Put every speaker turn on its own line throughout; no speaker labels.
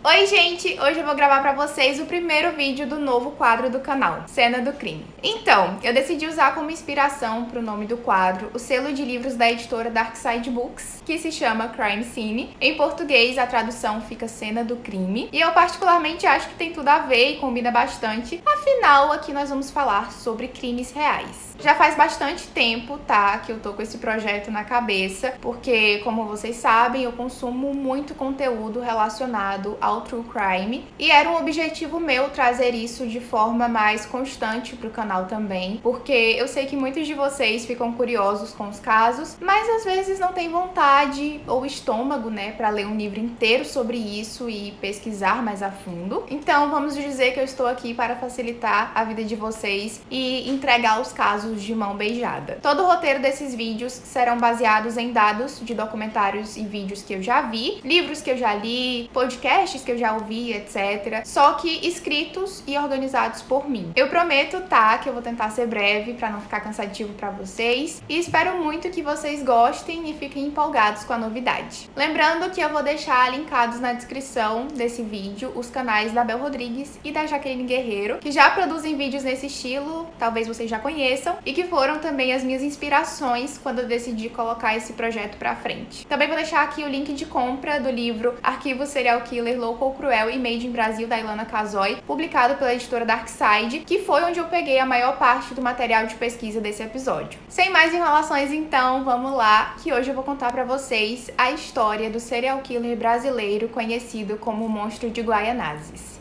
Oi gente, hoje eu vou gravar pra vocês o primeiro vídeo do novo quadro do canal, Cena do Crime. Então, eu decidi usar como inspiração pro nome do quadro o selo de livros da editora Darkside Books, que se chama Crime Scene. Em português, a tradução fica Cena do Crime, e eu particularmente acho que tem tudo a ver e combina bastante, afinal, aqui nós vamos falar sobre crimes reais. Já faz bastante tempo, tá, que eu tô com esse projeto na cabeça, porque, como vocês sabem, eu consumo muito conteúdo relacionado ao True Crime, e era um objetivo meu trazer isso de forma mais constante pro canal também, porque eu sei que muitos de vocês ficam curiosos com os casos, mas às vezes não tem vontade ou estômago, né, pra ler um livro inteiro sobre isso e pesquisar mais a fundo. Então, vamos dizer que eu estou aqui para facilitar a vida de vocês e entregar os casos de mão beijada. Todo o roteiro desses vídeos serão baseados em dados de documentários e vídeos que eu já vi, livros que eu já li, podcasts que eu já ouvi, etc. Só que escritos e organizados por mim. Eu prometo, tá, que eu vou tentar ser breve para não ficar cansativo para vocês, e espero muito que vocês gostem e fiquem empolgados com a novidade. Lembrando que eu vou deixar linkados na descrição desse vídeo os canais da Bel Rodrigues e da Jaqueline Guerreiro, que já produzem vídeos nesse estilo, talvez vocês já conheçam, e que foram também as minhas inspirações quando eu decidi colocar esse projeto pra frente. Também vou deixar aqui o link de compra do livro Arquivo Serial Killer Louco ou Cruel e Made in Brasil, da Ilana Casoy, publicado pela editora Darkside, que foi onde eu peguei a maior parte do material de pesquisa desse episódio. Sem mais enrolações então, vamos lá, que hoje eu vou contar pra vocês a história do serial killer brasileiro conhecido como o Monstro de Guaianazes.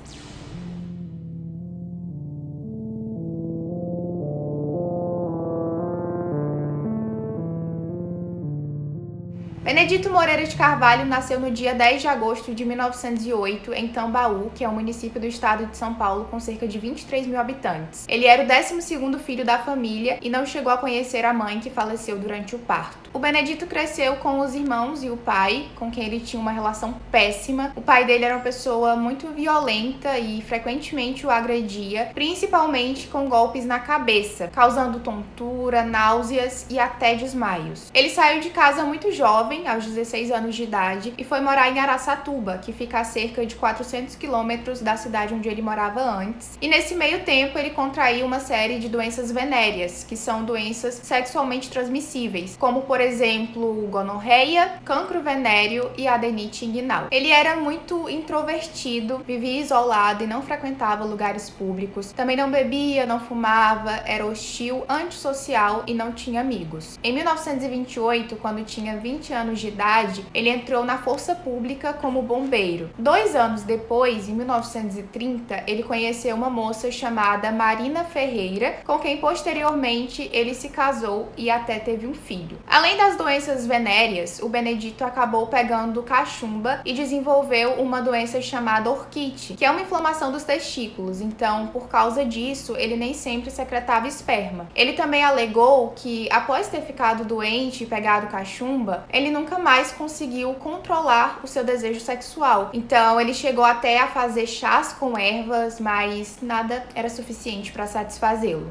Benedito Moreira de Carvalho nasceu no dia 10 de agosto de 1908 em Tambaú, que é um município do estado de São Paulo com cerca de 23 mil habitantes. Ele era o 12º filho da família e não chegou a conhecer a mãe, que faleceu durante o parto. O Benedito cresceu com os irmãos e o pai, com quem ele tinha uma relação péssima. O pai dele era uma pessoa muito violenta e frequentemente o agredia, principalmente com golpes na cabeça, causando tontura, náuseas e até desmaios. Ele saiu de casa muito jovem, aos 16 anos de idade, e foi morar em Araçatuba, que fica a cerca de 400 quilômetros da cidade onde ele morava antes. E nesse meio tempo ele contraiu uma série de doenças venéreas, que são doenças sexualmente transmissíveis, como por exemplo gonorreia, cancro venéreo e adenite inguinal. Ele era muito introvertido, vivia isolado e não frequentava lugares públicos. Também não bebia, não fumava, era hostil, antissocial e não tinha amigos. Em 1928, quando tinha 20 anos de idade, ele entrou na força pública como bombeiro. 2 anos depois, em 1930, ele conheceu uma moça chamada Marina Ferreira, com quem posteriormente ele se casou e até teve um filho. Além das doenças venéreas, o Benedito acabou pegando cachumba e desenvolveu uma doença chamada orquite, que é uma inflamação dos testículos. Então, por causa disso, ele nem sempre secretava esperma. Ele também alegou que, após ter ficado doente e pegado cachumba, ele nunca mais conseguiu controlar o seu desejo sexual. Então, ele chegou até a fazer chás com ervas, mas nada era suficiente para satisfazê-lo.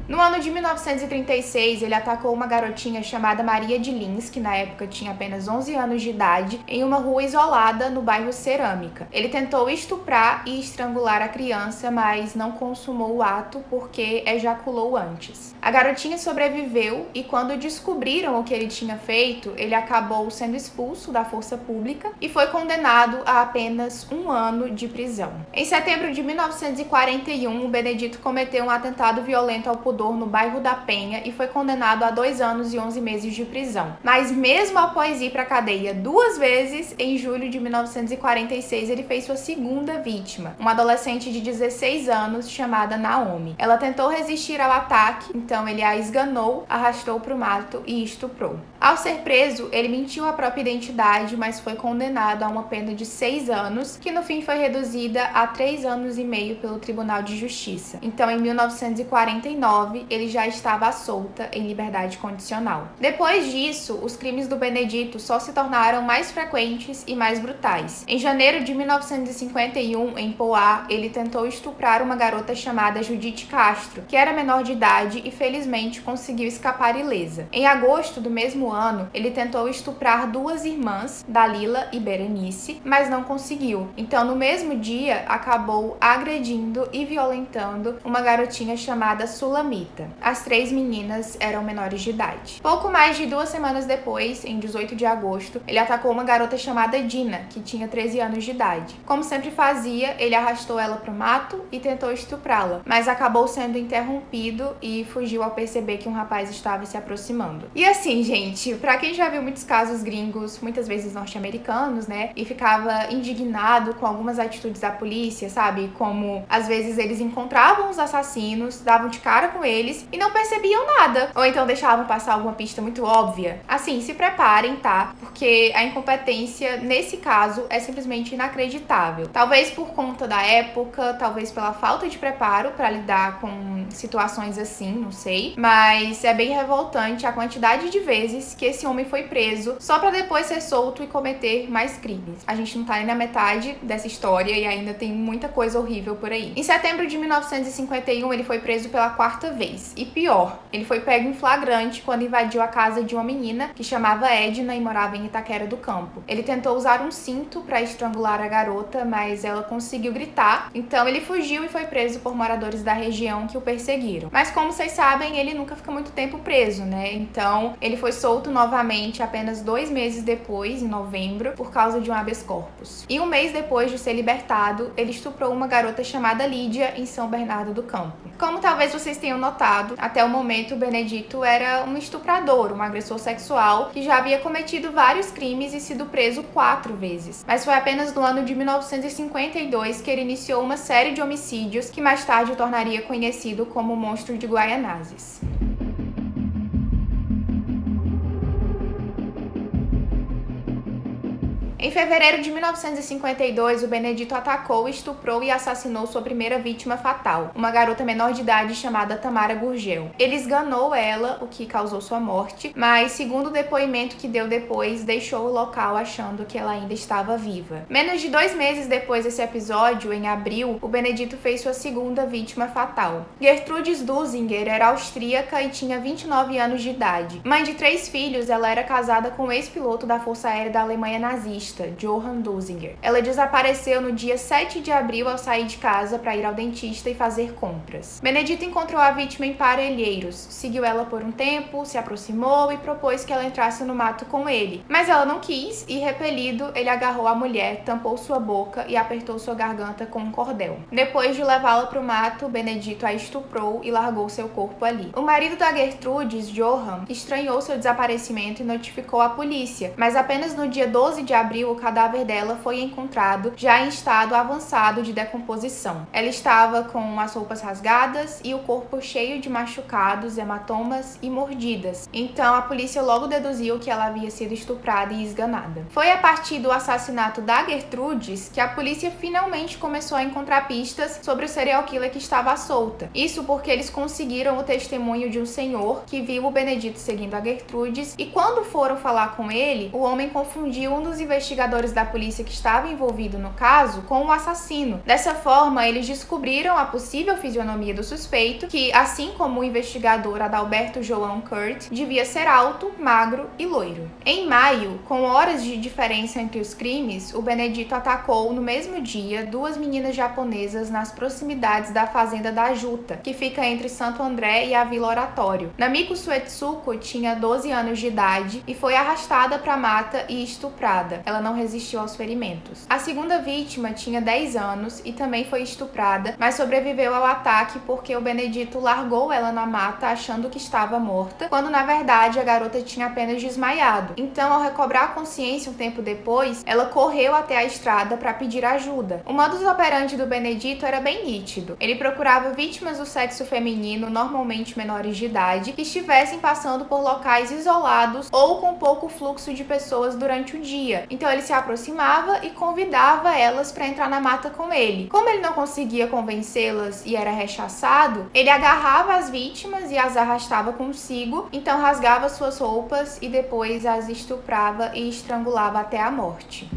No ano de 1936, ele atacou uma garotinha chamada Maria de Lins, que na época tinha apenas 11 anos de idade, em uma rua isolada no bairro Cerâmica. Ele tentou estuprar e estrangular a criança, mas não consumou o ato porque ejaculou antes. A garotinha sobreviveu e, quando descobriram o que ele tinha feito, ele acabou sendo expulso da força pública e foi condenado a apenas 1 ano de prisão. Em setembro de 1941, o Benedito cometeu um atentado violento ao pudor no bairro da Penha e foi condenado a 2 anos e 11 meses de prisão. Mas mesmo após ir para a cadeia 2 vezes, em julho de 1946 ele fez sua segunda vítima, uma adolescente de 16 anos chamada Naomi. Ela tentou resistir ao ataque, então ele a esganou, arrastou para o mato e estuprou. Ao ser preso, ele mentiu a própria identidade, mas foi condenado a uma pena de 6 anos, que no fim foi reduzida a 3 anos e meio pelo Tribunal de Justiça. Então, em 1949, ele já estava à solta em liberdade condicional. Depois disso, os crimes do Benedito só se tornaram mais frequentes e mais brutais. Em janeiro de 1951, em Poá, ele tentou estuprar uma garota chamada Judite Castro, que era menor de idade e felizmente conseguiu escapar ilesa. Em agosto do mesmo ano, ele tentou estuprar duas irmãs, Dalila e Berenice, mas não conseguiu. Então, no mesmo dia, acabou agredindo e violentando uma garotinha chamada Sulamita. As três meninas eram menores de idade. Pouco mais de 2 semanas depois, em 18 de agosto, ele atacou uma garota chamada Dina, que tinha 13 anos de idade. Como sempre fazia, ele arrastou ela para o mato e tentou estuprá-la, mas acabou sendo interrompido e fugiu ao perceber que um rapaz estava se aproximando. E assim, gente, pra quem já viu muitos casos gringos, muitas vezes norte-americanos, né, e ficava indignado com algumas atitudes da polícia, sabe? Como, às vezes, eles encontravam os assassinos, davam de cara com eles e não percebiam nada. Ou então deixavam passar alguma pista muito óbvia. Assim, se preparem, tá? Porque a incompetência, nesse caso, é simplesmente inacreditável. Talvez por conta da época, talvez pela falta de preparo pra lidar com situações assim, não sei. Mas é bem revoltante a quantidade de vezes que esse homem foi preso só pra depois ser solto e cometer mais crimes. A gente não tá nem na metade dessa história e ainda tem muita coisa horrível por aí. Em setembro de 1951, ele foi preso pela 4ª vez. E pior, ele foi pego em flagrante quando invadiu a casa de uma menina que chamava Edna e morava em Itaquera do Campo. Ele tentou usar um cinto pra estrangular a garota, mas ela conseguiu gritar. Então ele fugiu e foi preso por moradores da região que o perseguiram. Mas como vocês sabem, ele nunca fica muito tempo preso, né? Então ele foi solto novamente apenas 2 meses depois, em novembro, por causa de um habeas corpus. E um mês depois de ser libertado, ele estuprou uma garota chamada Lídia em São Bernardo do Campo. Como talvez vocês tenham notado, até o momento o Benedito era um estuprador, um agressor sexual que já havia cometido vários crimes e sido preso 4 vezes. Mas foi apenas no ano de 1952 que ele iniciou uma série de homicídios que mais tarde o tornaria conhecido como o Monstro de Guaianazes. Em fevereiro de 1952, o Benedito atacou, estuprou e assassinou sua primeira vítima fatal, uma garota menor de idade chamada Tamara Gurgel. Ele esganou ela, o que causou sua morte, mas, segundo o depoimento que deu depois, deixou o local achando que ela ainda estava viva. Menos de 2 meses depois desse episódio, em abril, o Benedito fez sua segunda vítima fatal. Gertrudes Dusinger era austríaca e tinha 29 anos de idade. Mãe de 3 filhos, ela era casada com o ex-piloto da Força Aérea da Alemanha nazista, Johann Dusinger. Ela desapareceu no dia 7 de abril ao sair de casa para ir ao dentista e fazer compras. Benedito encontrou a vítima em Parelheiros, seguiu ela por um tempo, se aproximou e propôs que ela entrasse no mato com ele. Mas ela não quis e, repelido, ele agarrou a mulher, tampou sua boca e apertou sua garganta com um cordel. Depois de levá-la para o mato, Benedito a estuprou e largou seu corpo ali. O marido da Gertrudes, Johann, estranhou seu desaparecimento e notificou a polícia, mas apenas no dia 12 de abril o cadáver dela foi encontrado já em estado avançado de decomposição. Ela estava com as roupas rasgadas e o corpo cheio de machucados, hematomas e mordidas. Então a polícia logo deduziu que ela havia sido estuprada e esganada. Foi a partir do assassinato da Gertrudes que a polícia finalmente começou a encontrar pistas sobre o serial killer que estava à solta. Isso porque eles conseguiram o testemunho de um senhor que viu o Benedito seguindo a Gertrudes e quando foram falar com ele, o homem confundiu um dos investigadores da polícia que estava envolvido no caso com o assassino. Dessa forma, eles descobriram a possível fisionomia do suspeito, que, assim como o investigador Adalberto João Kurt, devia ser alto, magro e loiro. Em maio, com horas de diferença entre os crimes, o Benedito atacou no mesmo dia 2 meninas japonesas nas proximidades da fazenda da Juta, que fica entre Santo André e a Vila Oratório. Namiko Suetsuko tinha 12 anos de idade e foi arrastada para a mata e estuprada. Ela não resistiu aos ferimentos. A segunda vítima tinha 10 anos e também foi estuprada, mas sobreviveu ao ataque porque o Benedito largou ela na mata achando que estava morta, quando na verdade a garota tinha apenas desmaiado. Então, ao recobrar a consciência um tempo depois, ela correu até a estrada para pedir ajuda. O modus operandi do Benedito era bem nítido. Ele procurava vítimas do sexo feminino, normalmente menores de idade, que estivessem passando por locais isolados ou com pouco fluxo de pessoas durante o dia. Então Então ele se aproximava e convidava elas para entrar na mata com ele. Como ele não conseguia convencê-las e era rechaçado, ele agarrava as vítimas e as arrastava consigo, então rasgava suas roupas e depois as estuprava e estrangulava até a morte.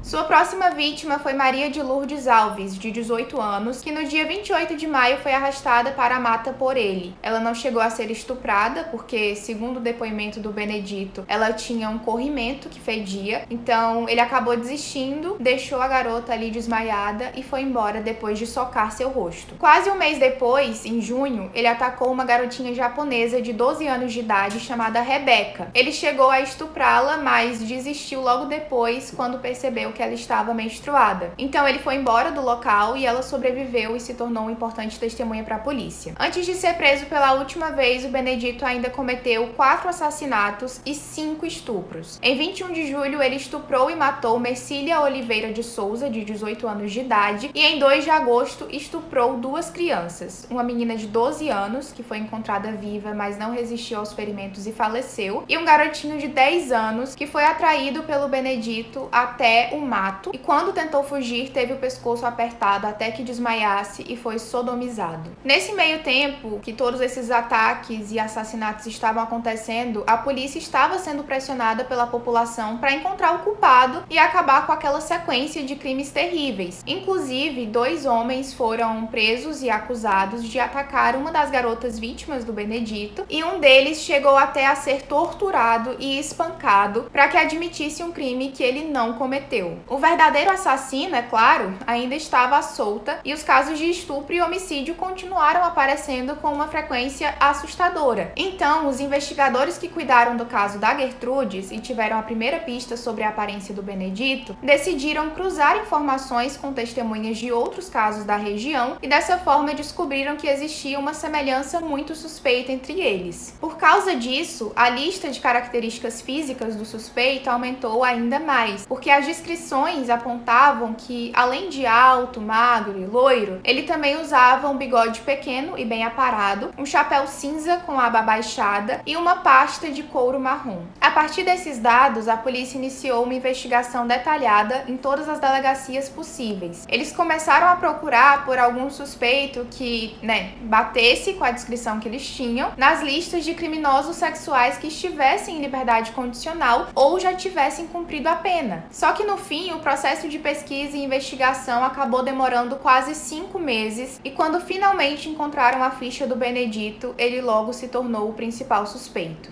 Sua próxima vítima foi Maria de Lourdes Alves, de 18 anos, que no dia 28 de maio foi arrastada para a mata por ele. Ela não chegou a ser estuprada, porque, segundo o depoimento do Benedito, ela tinha um corrimento que fedia, então ele acabou desistindo, deixou a garota ali desmaiada e foi embora depois de socar seu rosto. Quase um mês depois, em junho, ele atacou uma garotinha japonesa de 12 anos de idade chamada Rebeca. Ele chegou a estuprá-la, mas desistiu logo depois, quando percebeu que ela estava menstruada. Então ele foi embora do local e ela sobreviveu e se tornou uma importante testemunha para a polícia. Antes de ser preso pela última vez, o Benedito ainda cometeu 4 assassinatos e 5 estupros. Em 21 de julho, ele estuprou e matou Mercília Oliveira de Souza, de 18 anos de idade, e em 2 de agosto estuprou 2 crianças, uma menina de 12 anos, que foi encontrada viva, mas não resistiu aos ferimentos e faleceu, e um garotinho de 10 anos, que foi atraído pelo Benedito até o mato e quando tentou fugir teve o pescoço apertado até que desmaiasse e foi sodomizado. Nesse meio tempo que todos esses ataques e assassinatos estavam acontecendo, a polícia estava sendo pressionada pela população para encontrar o culpado e acabar com aquela sequência de crimes terríveis. Inclusive, 2 homens foram presos e acusados de atacar uma das garotas vítimas do Benedito e um deles chegou até a ser torturado e espancado para que admitisse um crime que ele não cometeu. O verdadeiro assassino, é claro, ainda estava à solta e os casos de estupro e homicídio continuaram aparecendo com uma frequência assustadora. Então, os investigadores que cuidaram do caso da Gertrudes e tiveram a primeira pista sobre a aparência do Benedito, decidiram cruzar informações com testemunhas de outros casos da região e dessa forma descobriram que existia uma semelhança muito suspeita entre eles. Por causa disso, a lista de características físicas do suspeito aumentou ainda mais, porque as descrições apontavam que, além de alto, magro e loiro, ele também usava um bigode pequeno e bem aparado, um chapéu cinza com a aba baixada e uma pasta de couro marrom. A partir desses dados, a polícia iniciou uma investigação detalhada em todas as delegacias possíveis. Eles começaram a procurar por algum suspeito que, batesse com a descrição que eles tinham nas listas de criminosos sexuais que estivessem em liberdade condicional ou já tivessem cumprido a pena. Só que no fim, o processo de pesquisa e investigação acabou demorando quase 5 meses e quando finalmente encontraram a ficha do Benedito, ele logo se tornou o principal suspeito.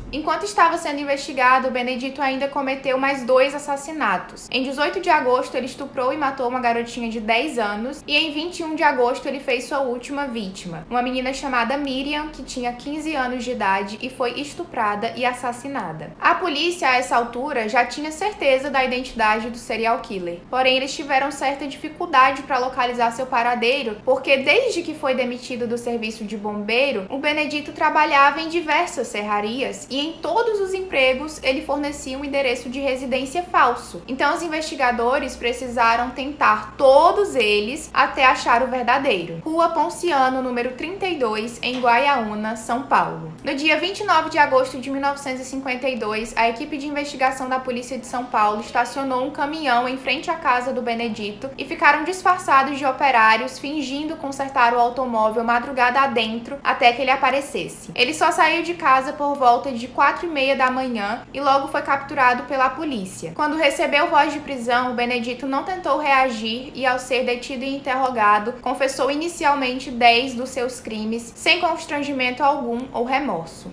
Enquanto estava sendo investigado, o Benedito ainda cometeu mais 2 assassinatos. Em 18 de agosto, ele estuprou e matou uma garotinha de 10 anos e em 21 de agosto ele fez sua última vítima, uma menina chamada Miriam, que tinha 15 anos de idade e foi estuprada e assassinada. A polícia, a essa altura, já tinha certeza da identidade do serial killer, porém eles tiveram certa dificuldade para localizar seu paradeiro, porque desde que foi demitido do serviço de bombeiro, o Benedito trabalhava em diversas serrarias e em todos os empregos ele fornecia um endereço de residência falso. Então os investigadores precisaram tentar todos eles até achar o verdadeiro. Rua Ponciano, número 32, em Guaiaúna, São Paulo. No dia 29 de agosto de 1952, a equipe de investigação da Polícia de São Paulo estacionou um caminhão em frente à casa do Benedito e ficaram disfarçados de operários fingindo consertar o automóvel madrugada adentro até que ele aparecesse. Ele só saiu de casa por volta de 4h30 da manhã e logo foi capturado pela polícia. Quando recebeu voz de prisão, o Benedito não tentou reagir e, ao ser detido e interrogado, confessou inicialmente 10 dos seus crimes, sem constrangimento algum ou remorso.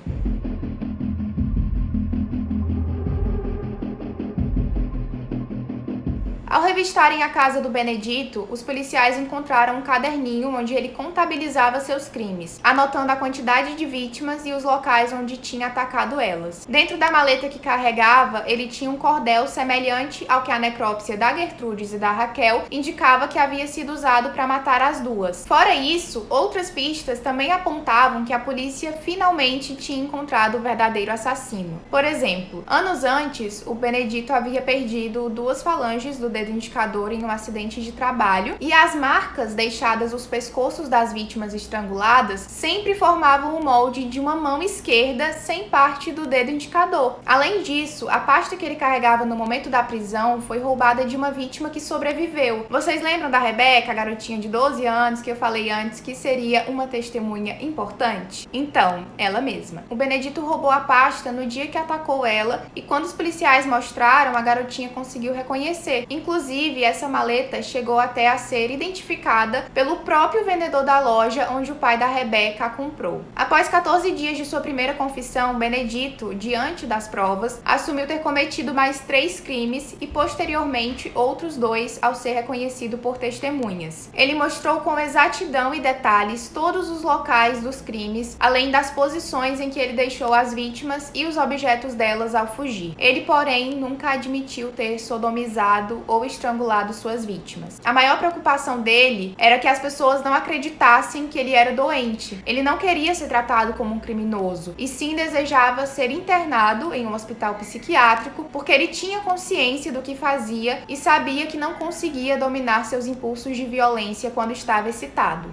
Ao revistarem a casa do Benedito, os policiais encontraram um caderninho onde ele contabilizava seus crimes, anotando a quantidade de vítimas e os locais onde tinha atacado elas. Dentro da maleta que carregava, ele tinha um cordel semelhante ao que a necrópsia da Gertrudes e da Raquel indicava que havia sido usado para matar as duas. Fora isso, outras pistas também apontavam que a polícia finalmente tinha encontrado o verdadeiro assassino. Por exemplo, anos antes, o Benedito havia perdido 2 falanges do dedo dedo indicador em um acidente de trabalho, e as marcas deixadas nos pescoços das vítimas estranguladas sempre formavam o molde de uma mão esquerda sem parte do dedo indicador. Além disso, a pasta que ele carregava no momento da prisão foi roubada de uma vítima que sobreviveu. Vocês lembram da Rebeca, a garotinha de 12 anos que eu falei antes que seria uma testemunha importante? Então, ela mesma. O Benedito roubou a pasta no dia que atacou ela e quando os policiais mostraram, a garotinha conseguiu reconhecer. Inclusive, essa maleta chegou até a ser identificada pelo próprio vendedor da loja onde o pai da Rebeca a comprou. Após 14 dias de sua primeira confissão, Benedito, diante das provas, assumiu ter cometido mais 3 crimes e posteriormente outros 2 ao ser reconhecido por testemunhas. Ele mostrou com exatidão e detalhes todos os locais dos crimes, além das posições em que ele deixou as vítimas e os objetos delas ao fugir. Ele, porém, nunca admitiu ter sodomizado ou estrangulado suas vítimas. A maior preocupação dele era que as pessoas não acreditassem que ele era doente. Ele não queria ser tratado como um criminoso, e sim desejava ser internado em um hospital psiquiátrico porque ele tinha consciência do que fazia e sabia que não conseguia dominar seus impulsos de violência quando estava excitado.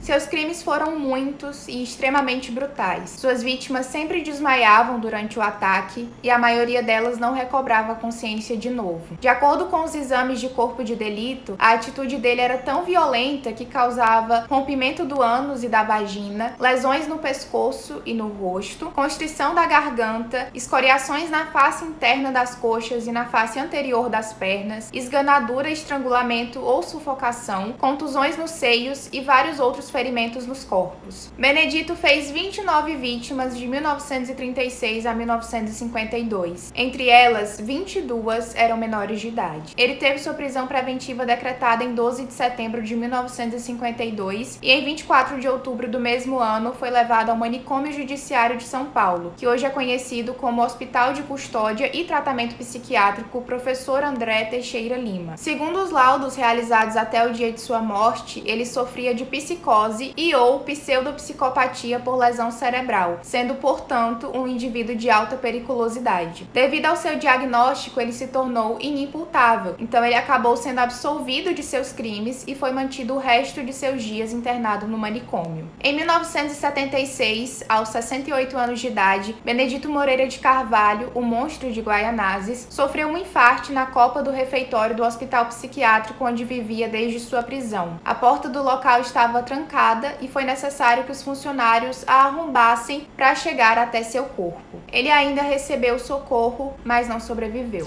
Seus crimes foram muitos e extremamente brutais. Suas vítimas sempre desmaiavam durante o ataque e a maioria delas não recobrava a consciência de novo. De acordo com os exames de corpo de delito, a atitude dele era tão violenta que causava rompimento do ânus e da vagina, lesões no pescoço e no rosto, constrição da garganta, escoriações na face interna das coxas e na face anterior das pernas, esganadura, estrangulamento ou sufocação, contusões nos seios e vários outros ferimentos nos corpos. Benedito fez 29 vítimas de 1936 a 1952. Entre elas, 22 eram menores de idade. Ele teve sua prisão preventiva decretada em 12 de setembro de 1952 e em 24 de outubro do mesmo ano foi levado ao Manicômio Judiciário de São Paulo, que hoje é conhecido como Hospital de Custódia e Tratamento Psiquiátrico Professor André Teixeira Lima. Segundo os laudos realizados até o dia de sua morte, ele sofria de psicose e ou pseudopsicopatia por lesão cerebral, sendo, portanto, um indivíduo de alta periculosidade. Devido ao seu diagnóstico, ele se tornou inimputável, então ele acabou sendo absolvido de seus crimes e foi mantido o resto de seus dias internado no manicômio. Em 1976, aos 68 anos de idade, Benedito Moreira de Carvalho, o monstro de Guaianazes, sofreu um infarte na copa do refeitório do hospital psiquiátrico onde vivia desde sua prisão. A porta do local estava trancada e foi necessário que os funcionários a arrombassem para chegar até seu corpo. Ele ainda recebeu socorro, mas não sobreviveu.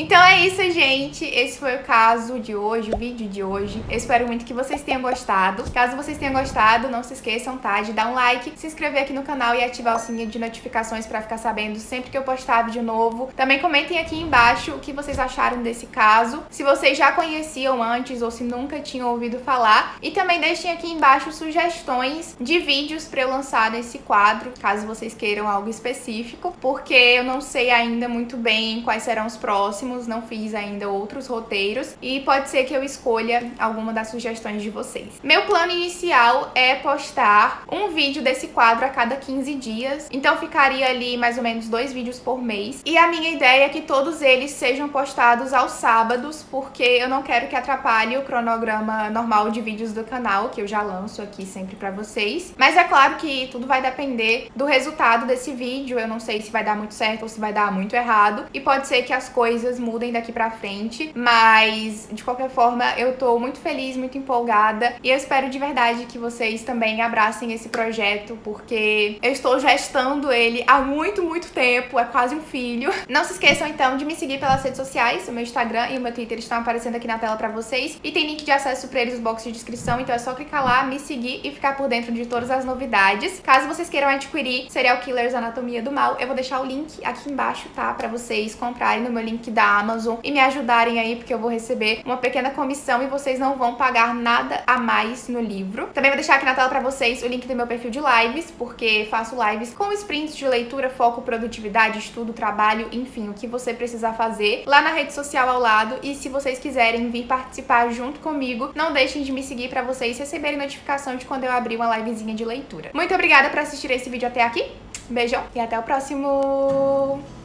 Então é isso, gente. Esse foi o caso de hoje, o vídeo de hoje. Eu espero muito que vocês tenham gostado. Caso vocês tenham gostado, não se esqueçam, tá, de dar um like, se inscrever aqui no canal e ativar o sininho de notificações pra ficar sabendo sempre que eu postar vídeo novo. Também comentem aqui embaixo o que vocês acharam desse caso, se vocês já conheciam antes ou se nunca tinham ouvido falar. E também deixem aqui embaixo sugestões de vídeos pra eu lançar nesse quadro, caso vocês queiram algo específico, porque eu não sei ainda muito bem quais serão os próximos. Não fiz ainda outros roteiros e pode ser que eu escolha alguma das sugestões de vocês. Meu plano inicial é postar um vídeo desse quadro a cada 15 dias, então ficaria ali mais ou menos 2 vídeos por mês. E a minha ideia é que todos eles sejam postados aos sábados, porque eu não quero que atrapalhe o cronograma normal de vídeos do canal, que eu já lanço aqui sempre pra vocês. Mas é claro que tudo vai depender do resultado desse vídeo. Eu não sei se vai dar muito certo ou se vai dar muito errado, e pode ser que as coisas mudem daqui pra frente, mas de qualquer forma eu tô muito feliz, muito empolgada, e eu espero de verdade que vocês também abracem esse projeto, porque eu estou gestando ele há muito tempo, é quase um filho. Não se esqueçam então de me seguir pelas redes sociais, o meu Instagram e o meu Twitter estão aparecendo aqui na tela pra vocês, e tem link de acesso pra eles no box de descrição, então é só clicar lá, me seguir e ficar por dentro de todas as novidades. Caso vocês queiram adquirir Serial Killers Anatomia do Mal, eu vou deixar o link aqui embaixo, tá? Pra vocês comprarem no meu link da Amazon descrição e me ajudarem aí, porque eu vou receber uma pequena comissão e vocês não vão pagar nada a mais no livro. Também vou deixar aqui na tela pra vocês o link do meu perfil de lives, porque faço lives com sprints de leitura, foco, produtividade, estudo, trabalho, enfim, o que você precisar fazer lá na rede social ao lado. E se vocês quiserem vir participar junto comigo, não deixem de me seguir pra vocês receberem notificação de quando eu abrir uma livezinha de leitura. Muito obrigada por assistir esse vídeo até aqui. Beijão e até o próximo!